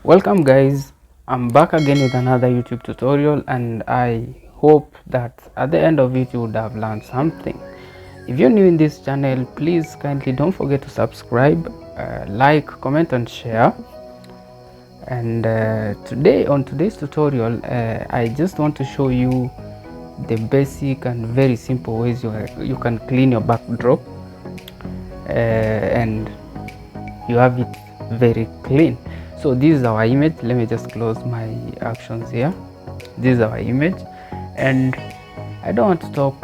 Welcome guys, I'm back again with another YouTube tutorial, and I hope that at the end of it you would have learned something. If you're new in this channel, please kindly don't forget to subscribe, like, comment and share. And today on today's tutorial, I just want to show you the basic and very simple ways you can clean your backdrop and you have it very clean. So this is our image. Let me just close my actions here. This is our image, and I don't want to talk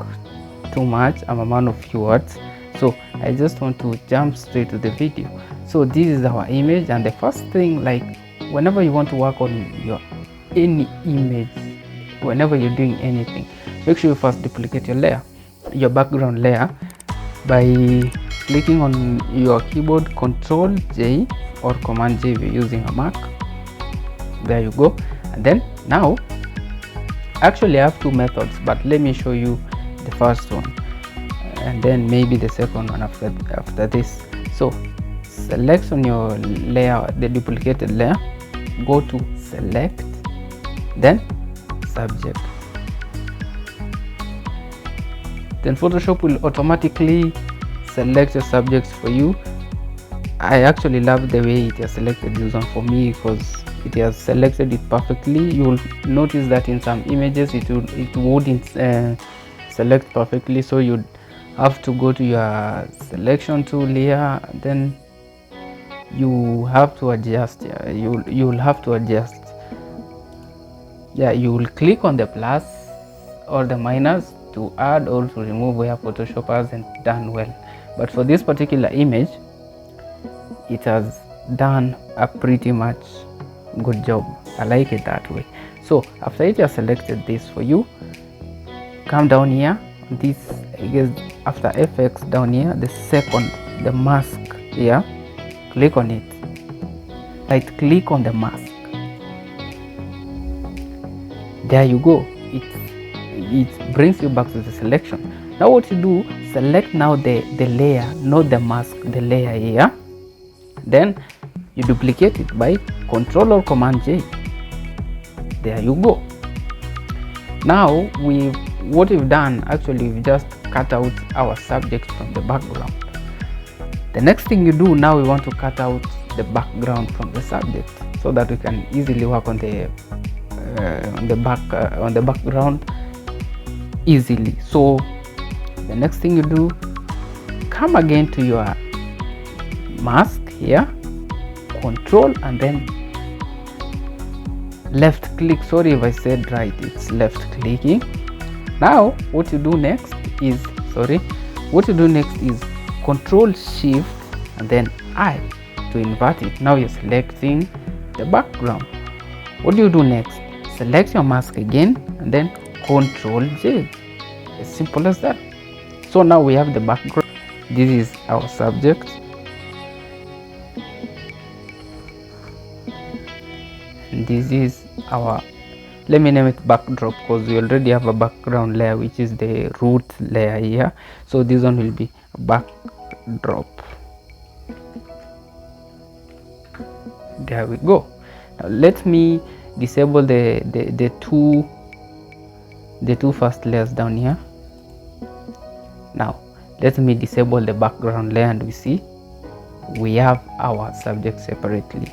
too much. I'm a man of few words, so I just want to jump straight to the video. So this is our image, and the first thing, like whenever you want to work on your any image, whenever you're doing anything, make sure you first duplicate your background layer by clicking on your keyboard Control J or Command J if you're using a Mac. There you go. And then now, actually I have two methods, but let me show you the first one and then maybe the second one after this. So select on your layer, the duplicated layer, go to select, then subject. Then Photoshop will automatically select your subjects for you. I actually love the way it has selected this one for me because it has selected it perfectly. You will notice that in some images it wouldn't select perfectly, so you'd have to go to your selection tool here, then you have to adjust. You'll have to adjust. You will click on the plus or the minus to add or to remove where Photoshop hasn't done well. But for this particular image, it has done a pretty much good job. I like it that way. So after it has selected this for you, come down here, this, I guess after FX down here, the mask here, click on it, right click on the mask. There you go. It brings you back to the selection. Now what you do, select now the layer, not the mask, the layer here. Then you duplicate it by Control or Command J. There you go. Now what we've done, actually we've just cut out our subject from the background. The next thing you do now, we want to cut out the background from the subject so that we can easily work on the background easily. So the next thing you do, come again to your mask here, Control and then left click. Sorry if I said right, it's left clicking. Now what you do next is Control Shift and then I to invert it. Now you're selecting the background. What do you do next? Select your mask again and then Control J. As simple as that. So now we have the background. This is our subject, and this is our, let me name it backdrop because we already have a background layer which is the root layer here. So this one will be a backdrop. There we go. Now let me disable the two first layers down here. Now let me disable the background layer, and we see we have our subject separately.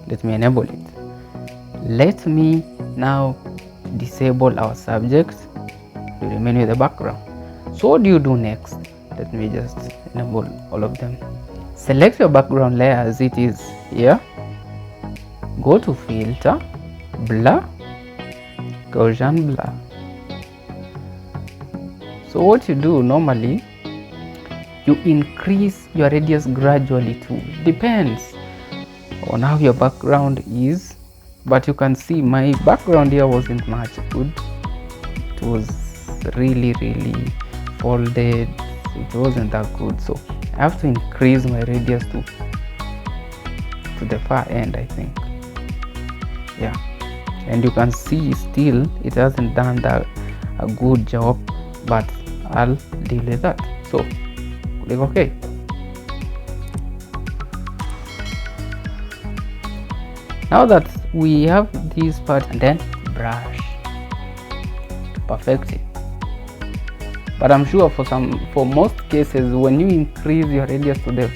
Let me enable it. Let me now disable our subject to remain with the background. So what do you do next? Let me just enable all of them. Select your background layer as it is here, go to filter, blur, Gaussian blur. So what you do normally, you increase your radius gradually too. Depends on how your background is, but you can see my background here wasn't much good. It was really folded. It wasn't that good, so I have to increase my radius to the far end, I think. Yeah, and you can see still it hasn't done a good job, but I'll deal with that. So click OK. Now that we have this part, and then brush to perfect it. But I'm sure for most cases, when you increase your radius to the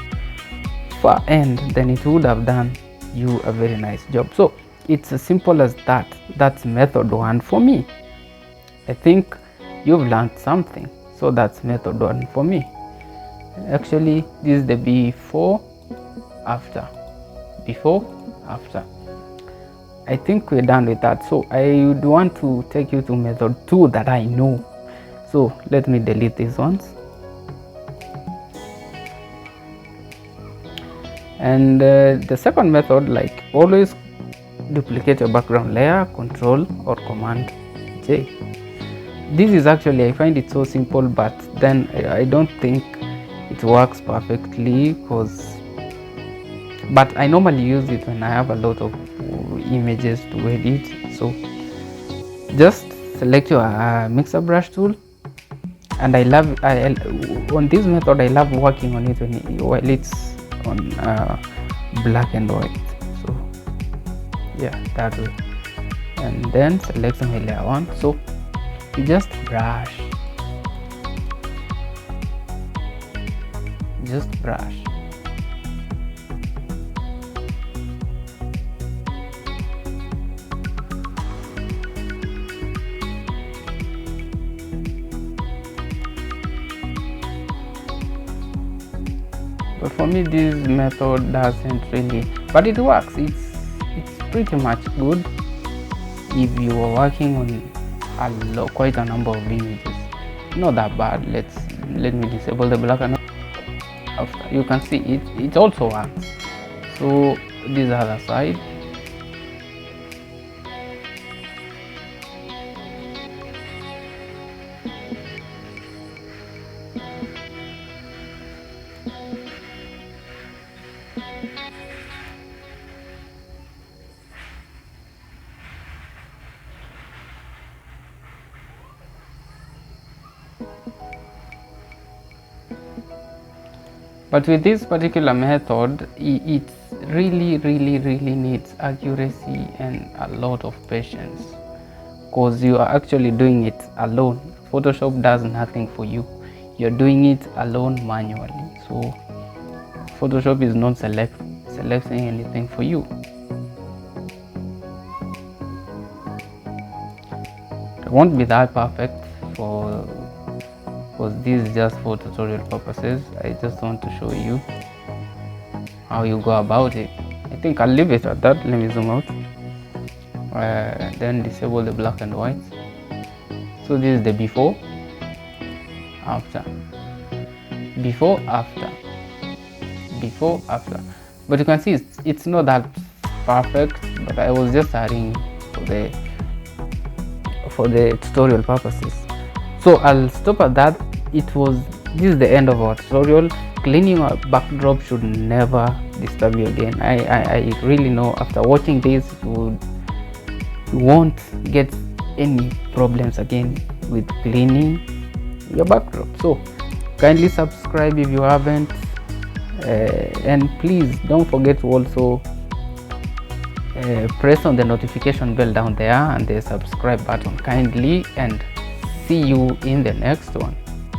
far end, then it would have done you a very nice job. So it's as simple as that. That's method 1 for me. I think you've learned something. So that's method 1 for me. Actually, this is the before after. I think we're done with that. So I would want to take you to method 2 that I know. So let me delete these ones. And the second method, like always, duplicate your background layer, Control or Command J. This is actually, I find it so simple, but then I don't think it works perfectly, but I normally use it when I have a lot of images to edit. So just select your mixer brush tool, and on this method I love working on it while it's on black and white. So yeah, that way. And then select my layer 1. So you just brush. But for me, this method doesn't really, but it works. It's pretty much good if you are working on quite a number of images. Not that bad. Let me disable the black and white. After you can see it also works. So this other side. But with this particular method, it really needs accuracy and a lot of patience, because you are actually doing it alone. Photoshop does nothing for you. You're doing it alone manually. So Photoshop is not selecting anything for you. It won't be that perfect because this is just for tutorial purposes. I just want to show you how you go about it. I think I'll leave it at that. Let me zoom out. Then disable the black and white. So this is the before, after. But you can see it's not that perfect, but I was just adding for the tutorial purposes. So I'll stop at that. This is the end of our tutorial. Cleaning our backdrop should never disturb you again. I really know after watching this you won't get any problems again with cleaning your backdrop. So kindly subscribe if you haven't, and please don't forget to also press on the notification bell down there and the subscribe button kindly, and see you in the next one.